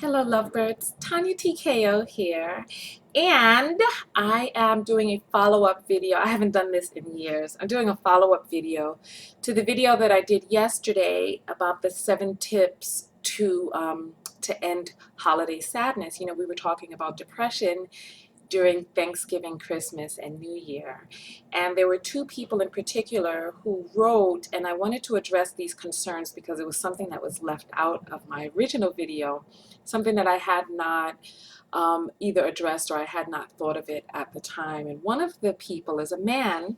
Hello lovebirds, Tanya TKO here, and I am doing a follow-up video. I haven't done this in years. I'm doing a follow-up video to the video that I did yesterday about the 7 tips to end holiday sadness. You know, we were talking about depression during Thanksgiving, Christmas, and New Year. And there were 2 people in particular who wrote, and I wanted to address these concerns because it was something that was left out of my original video, something that I had not either addressed or I had not thought of it at the time. And one of the people is a man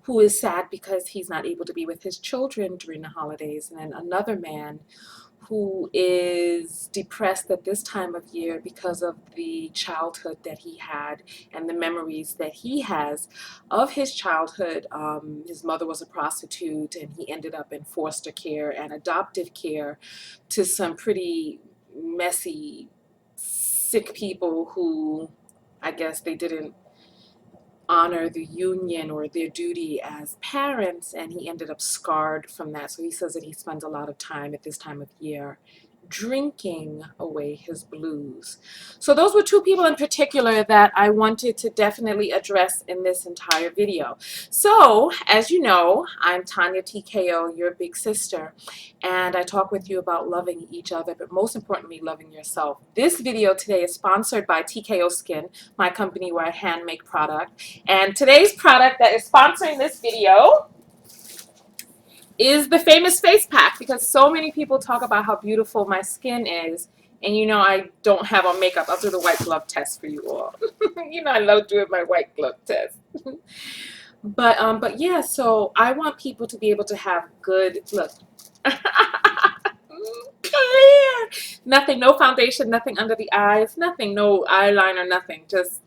who is sad because he's not able to be with his children during the holidays, and then another man who is depressed at this time of year because of the childhood that he had and the memories that he has of his childhood. His mother was a prostitute and he ended up in foster care and adoptive care to some pretty messy, sick people who I guess they didn't honor the union or their duty as parents, and he ended up scarred from that. So he says that he spends a lot of time at this time of year drinking away his blues. So those were 2 people in particular that I wanted to definitely address in this entire video. So as you know, I'm Tanya TKO, your big sister, and I talk with you about loving each other, but most importantly, loving yourself. This video today is sponsored by TKO Skin, my company where I hand make product. And today's product that is sponsoring this video is the famous face pack, because so many people talk about how beautiful my skin is, and you know I don't have on makeup. I'll do the white glove test for you all. You know I love doing my white glove test. But yeah, so I want people to be able to have good look. Clear. Nothing, no foundation, nothing under the eyes, nothing, no eyeliner, nothing, just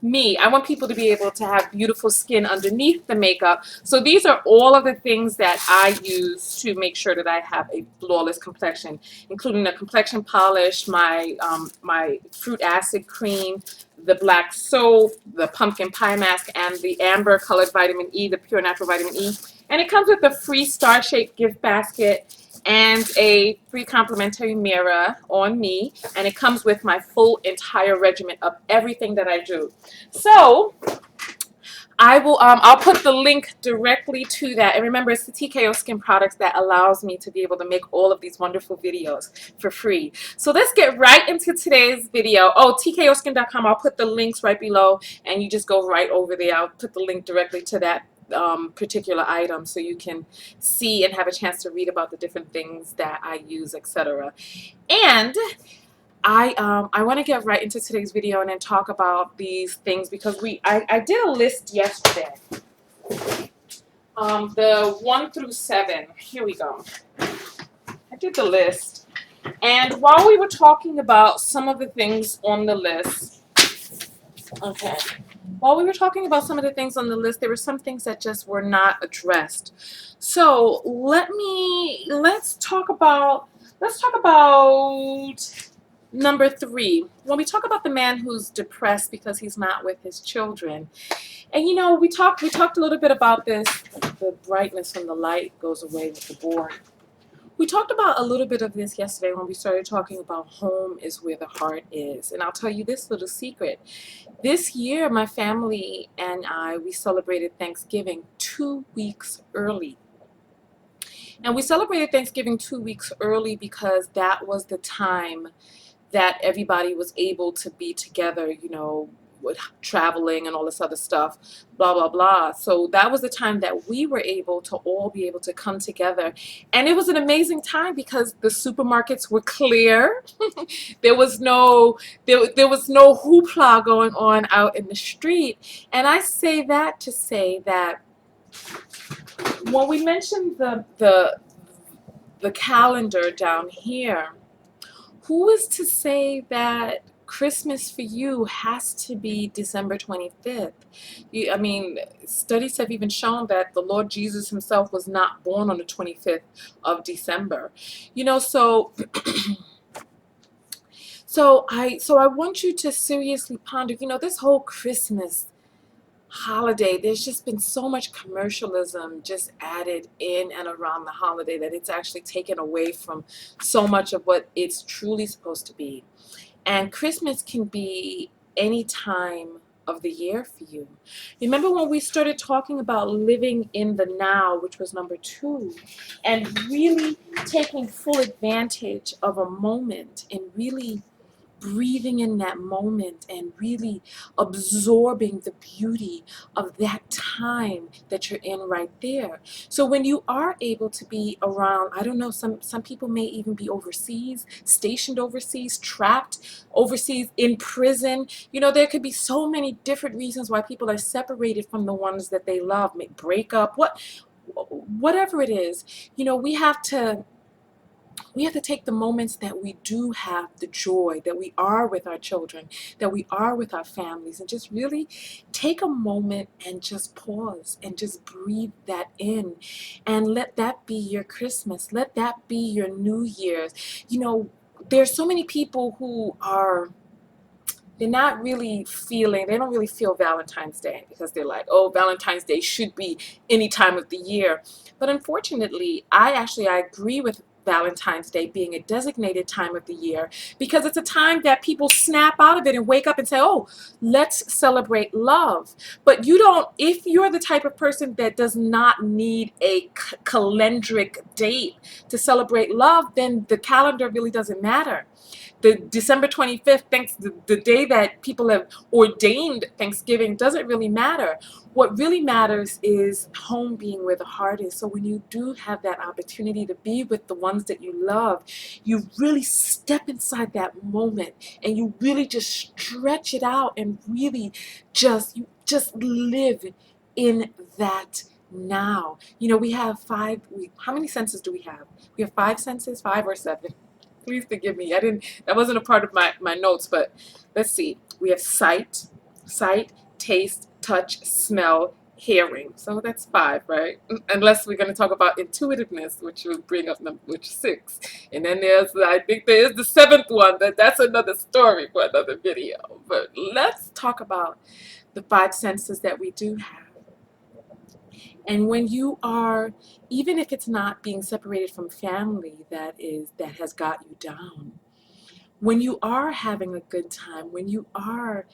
me. I want people to be able to have beautiful skin underneath the makeup. So these are all of the things that I use to make sure that I have a flawless complexion, including the complexion polish, my fruit acid cream, the black soap, the pumpkin pie mask, and the amber colored vitamin E, the pure natural vitamin E. And it comes with a free star-shaped gift basket and a free complimentary mirror on me, and it comes with my full entire regimen of everything that I do. So I'll put the link directly to that. And remember, it's the TKO Skin products that allows me to be able to make all of these wonderful videos for free. So let's get right into today's video. Oh, tkoskin.com. I'll put the links right below, and you just go right over there. I'll put the link directly to that particular item so you can see and have a chance to read about the different things that I use, etc. And I want to get right into today's video and then talk about these things, because I did a list yesterday. The 1 through 7. Here we go. I did the list, and while we were talking about some of the things on the list, okay. While we were talking about some of the things on the list, there were some things that just were not addressed. So let's talk about number 3. When we talk about the man who's depressed because he's not with his children. And you know, we talked a little bit about this. The brightness from the light goes away with the board. We talked about a little bit of this yesterday when we started talking about home is where the heart is. And I'll tell you this little secret. This year, my family and we celebrated Thanksgiving 2 weeks early. And we celebrated Thanksgiving 2 weeks early because that was the time that everybody was able to be together, you know, with traveling and all this other stuff, blah, blah, blah. So that was the time that we were able to all be able to come together. And it was an amazing time because the supermarkets were clear. There was no hoopla going on out in the street. And I say that to say that when we mentioned the calendar down here, who is to say that Christmas for you has to be December 25th? I mean, studies have even shown that the Lord Jesus himself was not born on the 25th of December. You know, so I want you to seriously ponder, you know, this whole Christmas holiday, there's just been so much commercialism just added in and around the holiday that it's actually taken away from so much of what it's truly supposed to be. And Christmas can be any time of the year for you. Remember when we started talking about living in the now, which was number 2, and really taking full advantage of a moment and really breathing in that moment and really absorbing the beauty of that time that you're in right there. So when you are able to be around, I don't know, some people may even be overseas, stationed overseas, trapped overseas, in prison. You know, there could be so many different reasons why people are separated from the ones that they love, may break up, whatever it is. You know, we have to take the moments that we do have the joy, that we are with our children, that we are with our families, and just really take a moment and just pause and just breathe that in, and let that be your Christmas. Let that be your New Year's. You know, there's so many people who are, they're not really feeling, they don't really feel Valentine's Day because they're like, oh, Valentine's Day should be any time of the year. But unfortunately, I agree with Valentine's Day being a designated time of the year because it's a time that people snap out of it and wake up and say, oh, let's celebrate love. But you don't, if you're the type of person that does not need a calendric date to celebrate love, then the calendar really doesn't matter. The December 25th, the day that people have ordained Thanksgiving, doesn't really matter. What really matters is home being where the heart is. So when you do have that opportunity to be with the ones that you love, you really step inside that moment and you really just stretch it out and really you just live in that now. You know, we have how many senses do we have? We have 5 senses, 5 or 7. Please forgive me. That wasn't a part of my notes, but let's see. We have sight, taste, touch, smell, hearing. So that's 5, right? Unless we're going to talk about intuitiveness, which will bring up which 6. And then I think there is the 7th one. That's another story for another video. But let's talk about the 5 senses that we do have. And when you are, even if it's not being separated from family that has got you down, when you are having a good time, when you are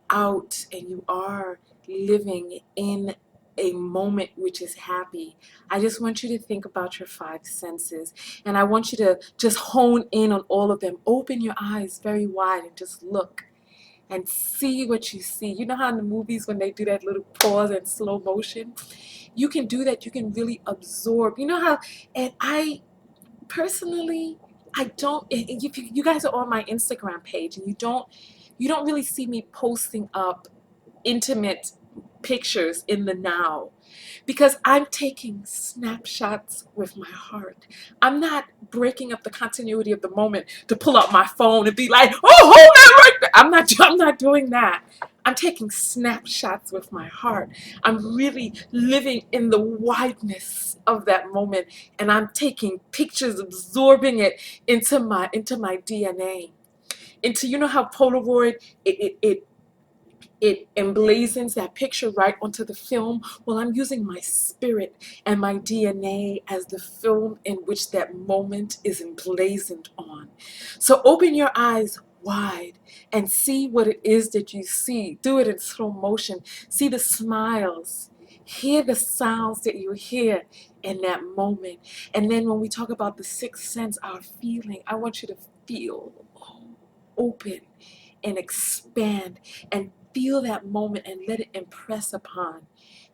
out and you are living in a moment which is happy, I just want you to think about your 5 senses, and I want you to just hone in on all of them. Open your eyes very wide and just look and see what you see. You know how in the movies when they do that little pause and slow motion? You can do that. You can really absorb. You know how, and I personally, I don't, you guys are on my Instagram page and you don't really see me posting up intimate pictures in the now because I'm taking snapshots with my heart. I'm not breaking up the continuity of the moment to pull out my phone and be like, oh, hold that right there. I'm not doing that. I'm taking snapshots with my heart. I'm really living in the wideness of that moment, and I'm taking pictures, absorbing it into my DNA. Into, you know how Polaroid, it emblazons that picture right onto the film. Well, I'm using my spirit and my DNA as the film in which that moment is emblazoned on. So open your eyes wide and see what it is that you see. Do it in slow motion. See the smiles. Hear the sounds that you hear in that moment. And then when we talk about the 6th sense, our feeling, I want you to feel open and expand and feel that moment and let it impress upon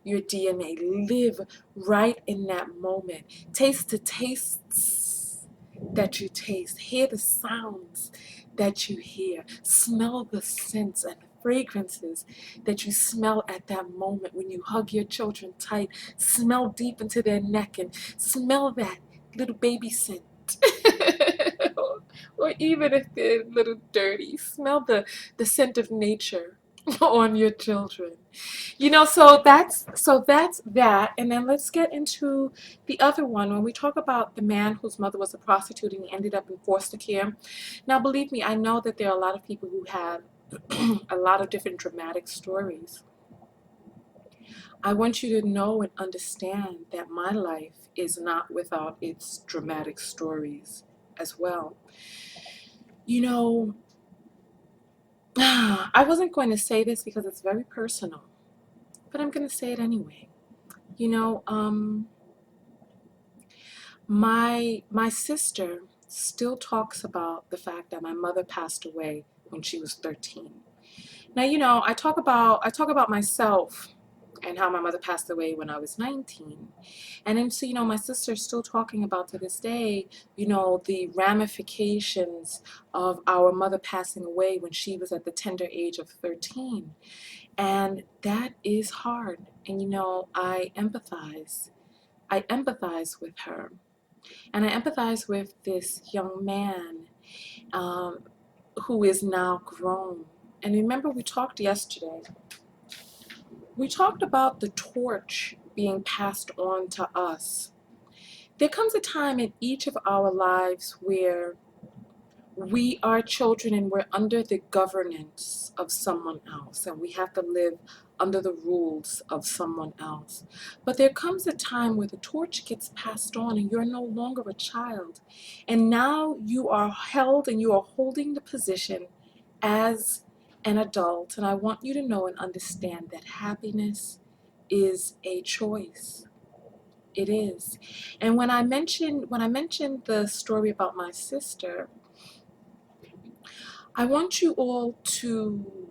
your DNA. Live right in that moment. Taste the tastes that you taste. Hear the sounds that you hear. Smell the scents and the fragrances that you smell at that moment when you hug your children tight. Smell deep into their neck and smell that little baby scent. Or even if they're a little dirty, smell the scent of nature on your children. You know, so that's that. And then let's get into the other one. When we talk about the man whose mother was a prostitute and he ended up in foster care. Now, believe me, I know that there are a lot of people who have a lot of different dramatic stories. I want you to know and understand that my life is not without its dramatic stories as well. You know, I wasn't going to say this because it's very personal, but I'm going to say it anyway. You know, my sister still talks about the fact that my mother passed away when she was 13. Now, I talk about myself and how my mother passed away when I was 19. And then, so, my sister's still talking about to this day, the ramifications of our mother passing away when she was at the tender age of 13. And that is hard. And, I empathize. I empathize with her. And I empathize with this young man um, who is now grown. And remember, we talked yesterday. We talked about the torch being passed on to us. There comes a time in each of our lives where we are children and we're under the governance of someone else, and we have to live under the rules of someone else. But there comes a time where the torch gets passed on and you're no longer a child. And now you are held and you are holding the position as an adult. And I want you to know and understand that happiness is a choice. It is. And when I mentioned the story about my sister, I want you all to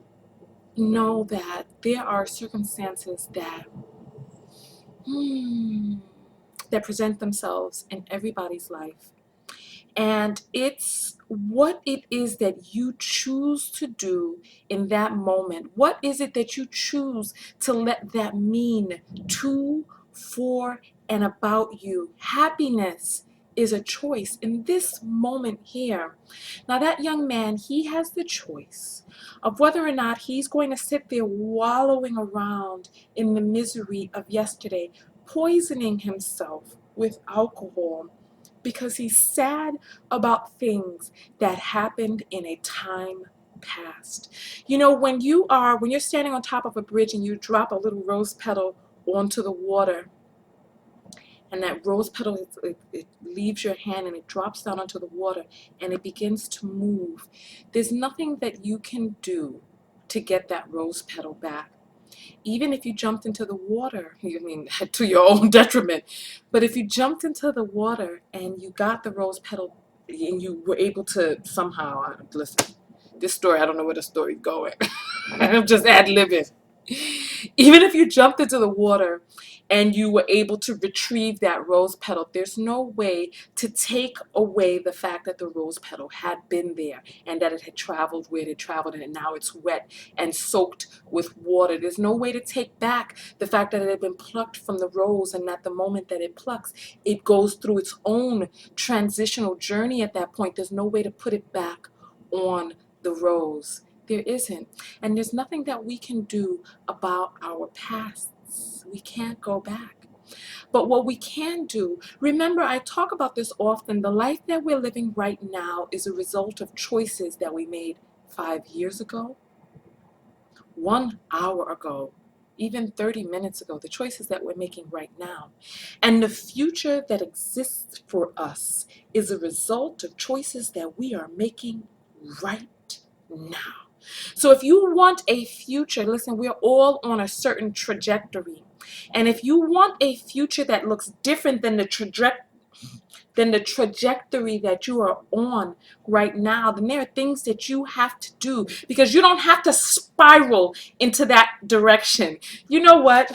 know that there are circumstances that present themselves in everybody's life. And it's what it is that you choose to do in that moment. What is it that you choose to let that mean to, for, and about you? Happiness is a choice in this moment here. Now, that young man, he has the choice of whether or not he's going to sit there wallowing around in the misery of yesterday, poisoning himself with alcohol because he's sad about things that happened in a time past. When you're standing on top of a bridge and you drop a little rose petal onto the water, and that rose petal, it leaves your hand and it drops down onto the water and it begins to move. There's nothing that you can do to get that rose petal back. Even if you jumped into the water, to your own detriment, but if you jumped into the water and you got the rose petal and you were able to somehow, listen, this story, I don't know where the story's going. I'm just ad-libbing. Even if you jumped into the water and you were able to retrieve that rose petal, there's no way to take away the fact that the rose petal had been there and that it had traveled where it had traveled and now it's wet and soaked with water. There's no way to take back the fact that it had been plucked from the rose and at the moment that it plucks, it goes through its own transitional journey at that point. There's no way to put it back on the rose. There isn't. And there's nothing that we can do about our pasts. We can't go back. But what we can do, remember, I talk about this often, the life that we're living right now is a result of choices that we made 5 years ago, 1 hour ago, even 30 minutes ago, the choices that we're making right now. And the future that exists for us is a result of choices that we are making right now. So if you want a future, listen, we're all on a certain trajectory. And if you want a future that looks different than the trajectory that you are on right now, then there are things that you have to do because you don't have to spiral into that direction. You know what?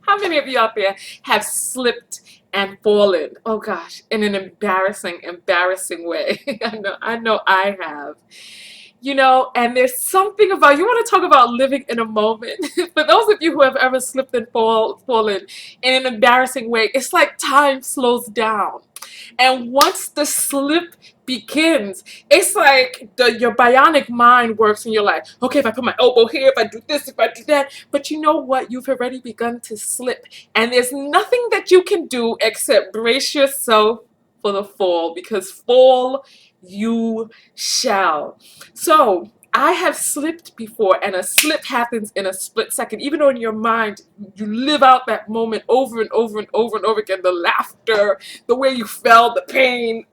How many of you out there have slipped and fallen? Oh gosh, in an embarrassing way. I know I have. And there's something about, you want to talk about living in a moment. For those of you who have ever slipped and fallen in an embarrassing way, it's like time slows down. And once the slip begins, it's like your bionic mind works and you're like, okay, if I put my elbow here, if I do this, if I do that. But you know what? You've already begun to slip. And there's nothing that you can do except brace yourself for the fall, because fall you shall. So I have slipped before, and a slip happens in a split second. Even though in your mind, you live out that moment over and over and over and over again. The laughter, the way you felt, the pain.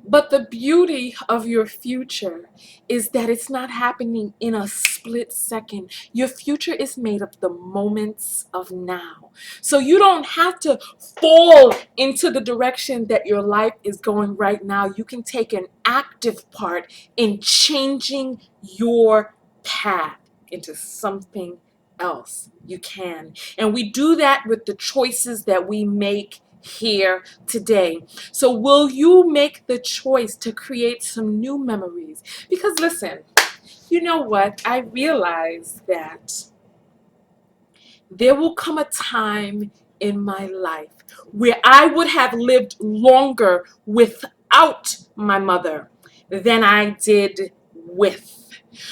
But the beauty of your future is that it's not happening in a split second. Your future is made of the moments of now. So you don't have to fall into the direction that your life is going right now. You can take an active part in changing your path into something else. You can. And we do that with the choices that we make here today. So will you make the choice to create some new memories? Because listen, you know what? I realize that there will come a time in my life where I would have lived longer without my mother than I did with.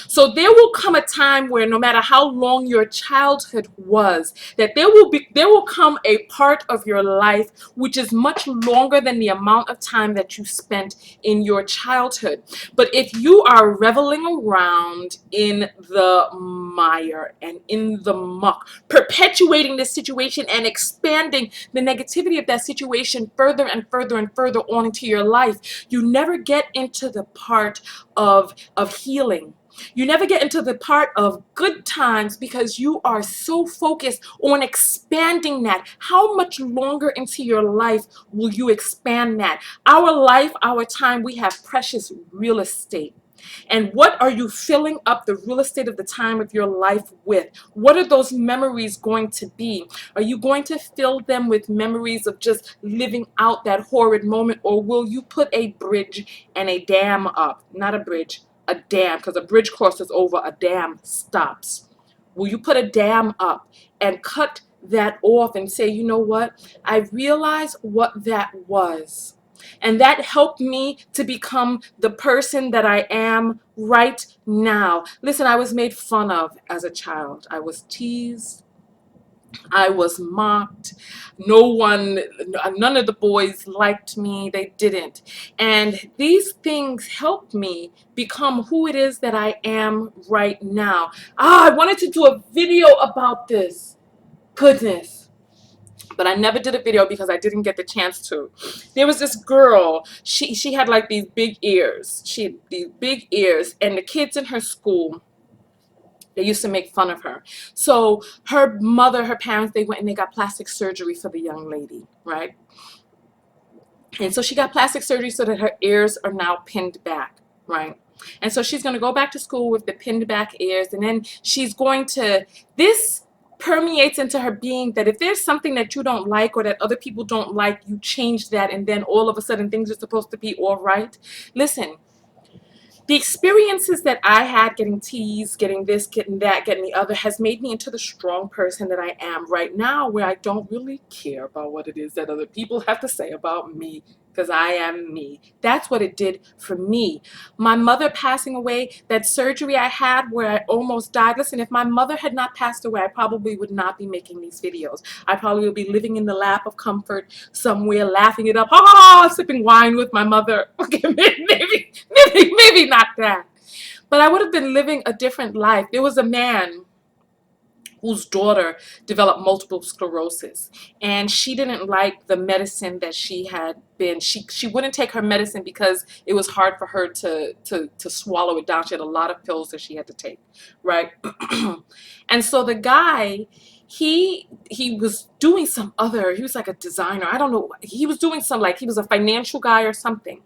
So there will come a time where no matter how long your childhood was, that there will come a part of your life which is much longer than the amount of time that you spent in your childhood. But if you are reveling around in the mire and in the muck, perpetuating this situation and expanding the negativity of that situation further and further and further on into your life, you never get into the part of healing. You never get into the part of good times because you are so focused on expanding that. How much longer into your life will you expand that? Our life, our time, we have precious real estate. And what are you filling up the real estate of the time of your life with? What are those memories going to be? Are you going to fill them with memories of just living out that horrid moment, or will you put a bridge and a dam up? Not a bridge, a dam, because a bridge crosses over, a dam stops. Will you put a dam up and cut that off and say, you know what? I realize what that was. And that helped me to become the person that I am right now. Listen, I was made fun of as a child. I was teased. I was mocked. None of the boys liked me. They didn't. And these things helped me become who it is that I am right now. I wanted to do a video about this. Goodness. But I never did a video because I didn't get the chance to. There was this girl. She had like these big ears. She had these big ears. And the kids in her school, they used to make fun of her. So her mother, her parents, they went and they got plastic surgery for the young lady, right? And so she got plastic surgery so that her ears are now pinned back, right? And so she's going to go back to school with the pinned back ears. And then she's going to, this permeates into her being that if there's something that you don't like or that other people don't like, you change that. And then all of a sudden things are supposed to be all right. Listen. The experiences that I had getting teased, getting this, getting that, getting the other, has made me into the strong person that I am right now, where I don't really care about what it is that other people have to say about me, because I am me. That's what it did for me. My mother passing away, that surgery I had where I almost died. Listen, if my mother had not passed away, I probably would not be making these videos. I probably would be living in the lap of comfort somewhere, laughing it up, ha ha ha, sipping wine with my mother. Okay, maybe not that. But I would have been living a different life. There was a man whose daughter developed multiple sclerosis, and she didn't like the medicine that she had been, she wouldn't take her medicine because it was hard for her to swallow it down. She had a lot of pills that she had to take, right? And so the guy, he was doing some other, he was like a designer, I don't know, he was doing some, like he was a financial guy or something,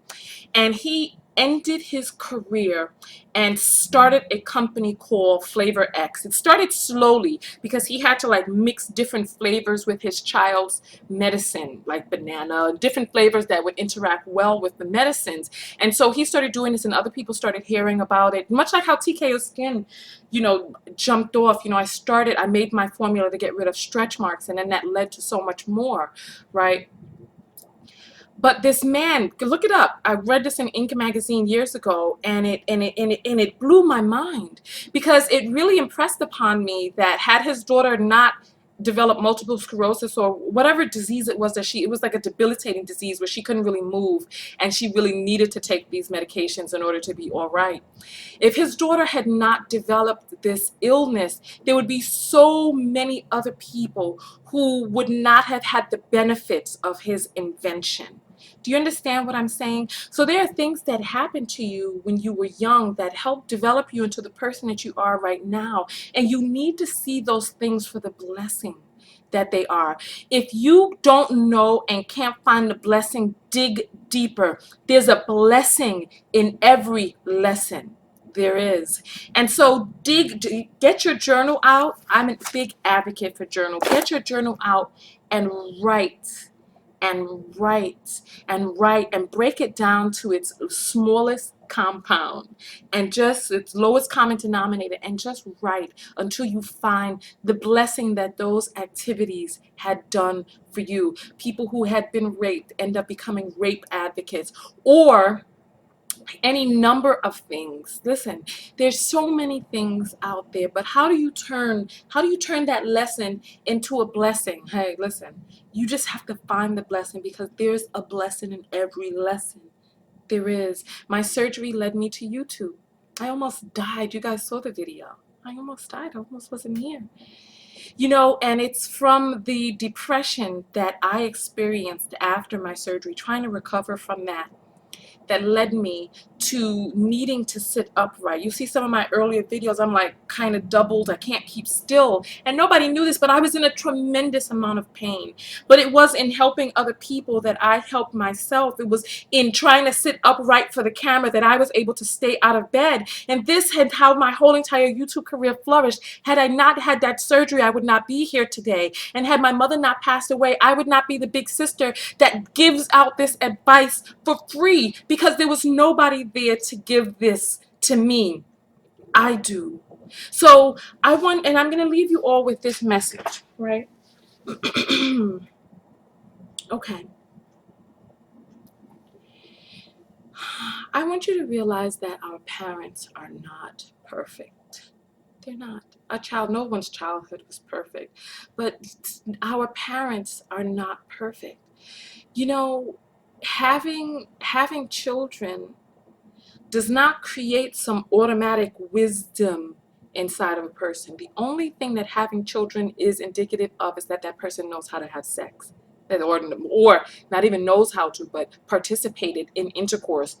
and he ended his career and started a company called Flavor X. It started slowly because he had to like mix different flavors with his child's medicine, like banana, different flavors that would interact well with the medicines. And so he started doing this and other people started hearing about it, much like how TKO Skin, you know, jumped off. You know, I made my formula to get rid of stretch marks, and then that led to so much more, right? But this man, look it up. I read this in Inc. magazine years ago, and it blew my mind, because it really impressed upon me that had his daughter not developed multiple sclerosis or whatever disease it was that it was like a debilitating disease where she couldn't really move and she really needed to take these medications in order to be all right. If his daughter had not developed this illness, there would be so many other people who would not have had the benefits of his invention. Do you understand what I'm saying? So there are things that happened to you when you were young that helped develop you into the person that you are right now. And you need to see those things for the blessing that they are. If you don't know and can't find the blessing, dig deeper. There's a blessing in every lesson. There is. And so get your journal out. I'm a big advocate for journal. Get your journal out and write and write and write and break it down to its smallest compound and just its lowest common denominator, and just write until you find the blessing that those activities had done for you. People who had been raped end up becoming rape advocates, or any number of things. Listen, there's so many things out there, but how do you turn that lesson into a blessing? Hey, listen, you just have to find the blessing, because there's a blessing in every lesson. There is. My surgery led me to YouTube. I almost died. You guys saw the video. I almost died. I almost wasn't here. You know, and it's from the depression that I experienced after my surgery, trying to recover from that, that led me to needing to sit upright. You see some of my earlier videos, I'm like kind of doubled. I can't keep still. And nobody knew this, but I was in a tremendous amount of pain. But it was in helping other people that I helped myself. It was in trying to sit upright for the camera that I was able to stay out of bed. And this had how my whole entire YouTube career flourished. Had I not had that surgery, I would not be here today. And had my mother not passed away, I would not be the big sister that gives out this advice for free, because there was nobody there to give this to me. I do. So I want, and I'm going to leave you all with this message, right? Okay. I want you to realize that our parents are not perfect. They're not. No one's childhood was perfect, but our parents are not perfect. You know, having children does not create some automatic wisdom inside of a person. The only thing that having children is indicative of is that that person knows how to have sex, or not even knows how to, but participated in intercourse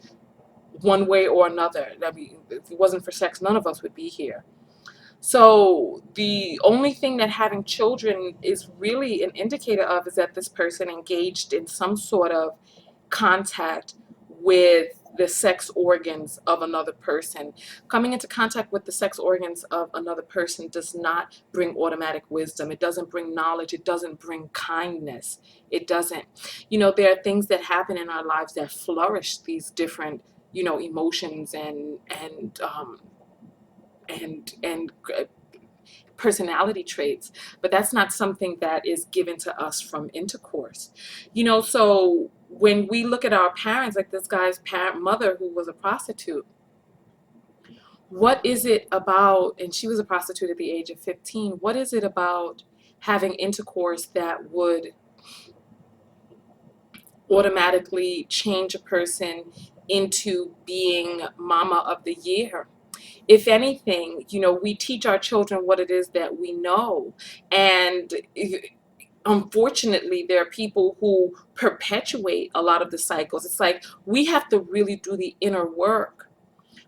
one way or another. I mean, if it wasn't for sex, none of us would be here. So the only thing that having children is really an indicator of is that this person engaged in some sort of contact with the sex organs of another person. Coming into contact with the sex organs of another person does not bring automatic wisdom. It doesn't bring knowledge. It doesn't bring kindness. It doesn't. You know, there are things that happen in our lives that flourish these different, you know, emotions and personality traits, but that's not something that is given to us from intercourse. You know, so when we look at our parents, like this guy's mother who was a prostitute, what is it about, and she was a prostitute at the age of 15, what is it about having intercourse that would automatically change a person into being mama of the year? If anything, you know, we teach our children what it is that we know. And unfortunately, there are people who perpetuate a lot of the cycles. It's like we have to really do the inner work.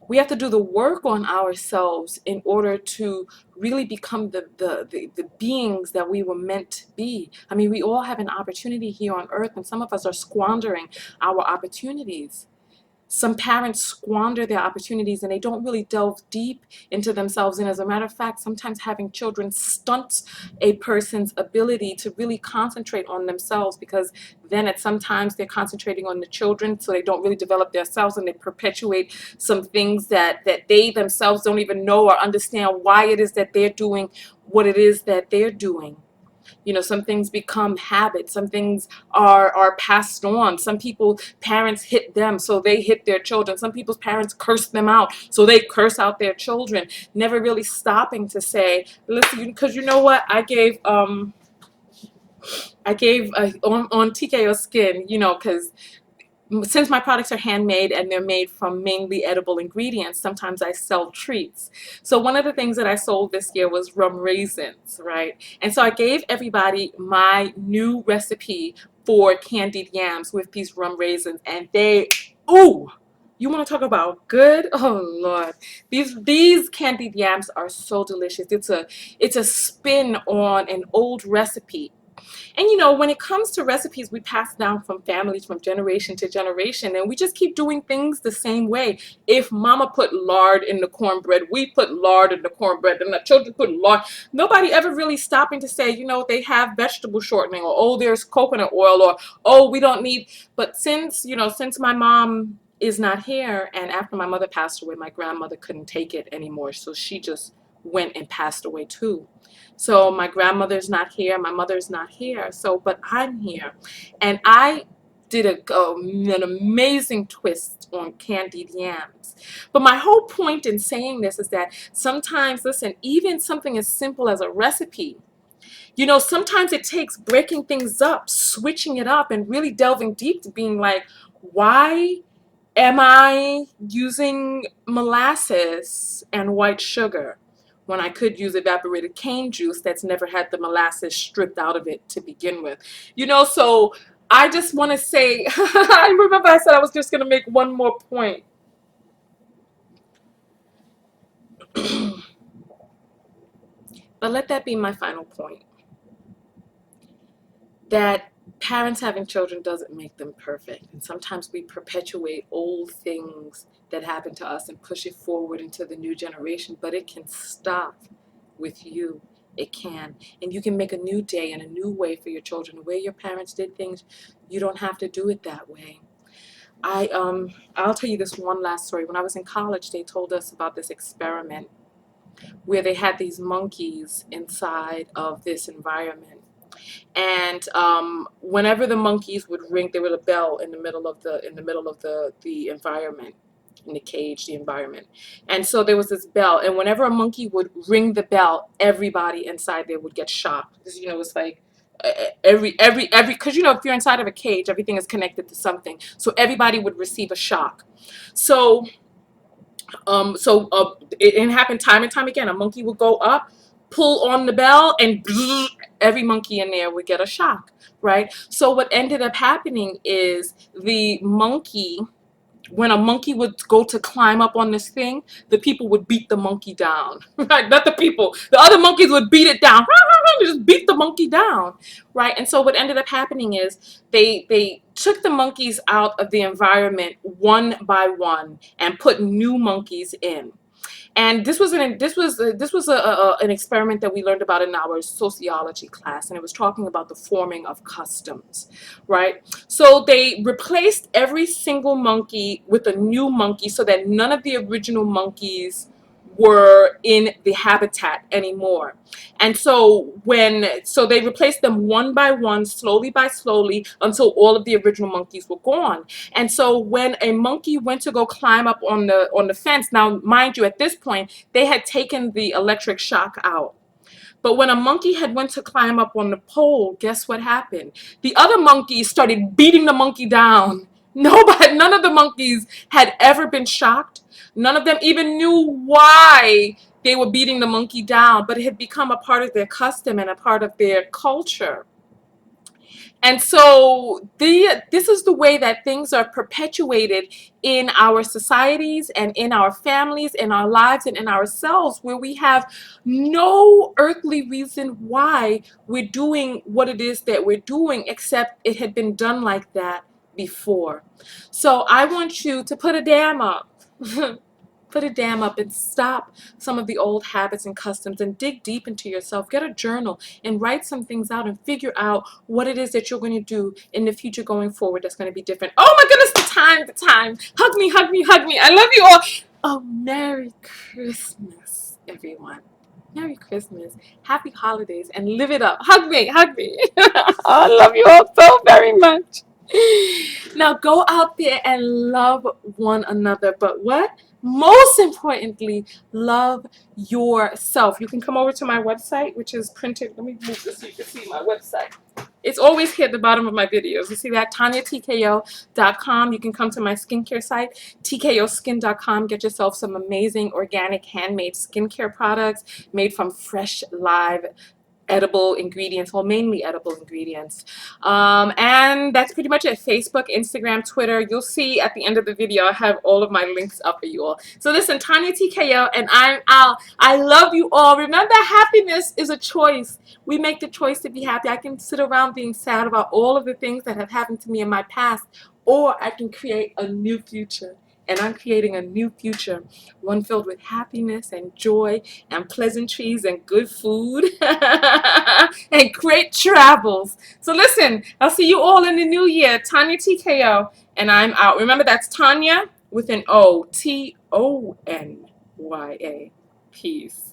We have to do the work on ourselves in order to really become the beings that we were meant to be. I mean, we all have an opportunity here on earth, and some of us are squandering our opportunities. Some parents squander their opportunities and they don't really delve deep into themselves. And as a matter of fact, sometimes having children stunts a person's ability to really concentrate on themselves, because then at sometimes they're concentrating on the children, so they don't really develop themselves, and they perpetuate some things that they themselves don't even know or understand why it is that they're doing what it is that they're doing. You know, some things become habits. Some things are passed on. Some people, parents hit them, so they hit their children. Some people's parents curse them out, so they curse out their children. Never really stopping to say, listen, because you know what? I gave I gave on TKO Skin, you know, because since my products are handmade and they're made from mainly edible ingredients, sometimes I sell treats. So one of the things that I sold this year was rum raisins, right? And so I gave everybody my new recipe for candied yams with these rum raisins, and they, ooh, you want to talk about good? Oh Lord, these candied yams are so delicious. It's a spin on an old recipe. And you know, when it comes to recipes, we pass down from families from generation to generation, and we just keep doing things the same way. If mama put lard in the cornbread, we put lard in the cornbread, and the children put lard. Nobody ever really stopping to say, you know, they have vegetable shortening, or oh, there's coconut oil, or oh, we don't need. But since, you know, since my mom is not here, and after my mother passed away, my grandmother couldn't take it anymore, so she just went and passed away too. So my grandmother's not here, my mother's not here. So, but I'm here, and I did an amazing twist on candied yams. But my whole point in saying this is that sometimes, listen, even something as simple as a recipe, you know, sometimes it takes breaking things up, switching it up, and really delving deep to being like, why am I using molasses and white sugar when I could use evaporated cane juice that's never had the molasses stripped out of it to begin with? You know, so I just want to say, I remember I said I was just going to make one more point. But let that be my final point. That parents having children doesn't make them perfect. And sometimes we perpetuate old things that happen to us and push it forward into the new generation, but it can stop with you. It can. And you can make a new day and a new way for your children. The way your parents did things, you don't have to do it that way. I'll tell you this one last story. When I was in college, they told us about this experiment where they had these monkeys inside of this environment, and whenever the monkeys would ring, there was a bell in the middle of the environment, in the cage, the environment. And so there was this bell, and whenever a monkey would ring the bell, everybody inside there would get shocked, because you know it's like every because you know, if you're inside of a cage, everything is connected to something, so everybody would receive a shock. So it happened time and time again. A monkey would go up, pull on the bell, and every monkey in there would get a shock, right? So what ended up happening is the monkey, when a monkey would go to climb up on this thing, the people would beat the monkey down, right? Not the people. The other monkeys would beat it down. Just beat the monkey down, right? And so what ended up happening is they took the monkeys out of the environment one by one and put new monkeys in. And this was an experiment that we learned about in our sociology class, and it was talking about the forming of customs, right? So they replaced every single monkey with a new monkey so that none of the original monkeys were in the habitat anymore. And so they replaced them one by one, slowly by slowly, until all of the original monkeys were gone. And so when a monkey went to go climb up on the fence, now mind you, at this point they had taken the electric shock out. But when a monkey had went to climb up on the pole, guess what happened? The other monkeys started beating the monkey down. None of the monkeys had ever been shocked. None of them even knew why they were beating the monkey down, but it had become a part of their custom and a part of their culture. And so this is the way that things are perpetuated in our societies and in our families, in our lives, and in ourselves, where we have no earthly reason why we're doing what it is that we're doing, except it had been done like that before. So I want you to put a dam up. Put a dam up and stop some of the old habits and customs, and dig deep into yourself. Get a journal and write some things out and figure out what it is that you're going to do in the future going forward that's going to be different. Oh my goodness, the time. Hug me, hug me, hug me. I love you all. Oh, Merry Christmas, everyone. Merry Christmas. Happy holidays, and live it up. Hug me, hug me. I love you all so very much. Now go out there and love one another. But what? Most importantly, love yourself. You can come over to my website, which is printed. Let me move this so you can see my website. It's always here at the bottom of my videos. You see that? TanyaTKO.com. You can come to my skincare site, TKOskin.com. Get yourself some amazing organic handmade skincare products made from fresh, live, edible ingredients, well, mainly edible ingredients. And that's pretty much it. Facebook, Instagram, Twitter. You'll see at the end of the video I have all of my links up for you all. So listen, Tanya TKO, and I'm out. I love you all. Remember, happiness is a choice. We make the choice to be happy. I can sit around being sad about all of the things that have happened to me in my past, or I can create a new future. And I'm creating a new future, one filled with happiness and joy and pleasantries and good food and great travels. So listen, I'll see you all in the new year. Tanya TKO, and I'm out. Remember, that's Tanya with an O, TonyA. Peace.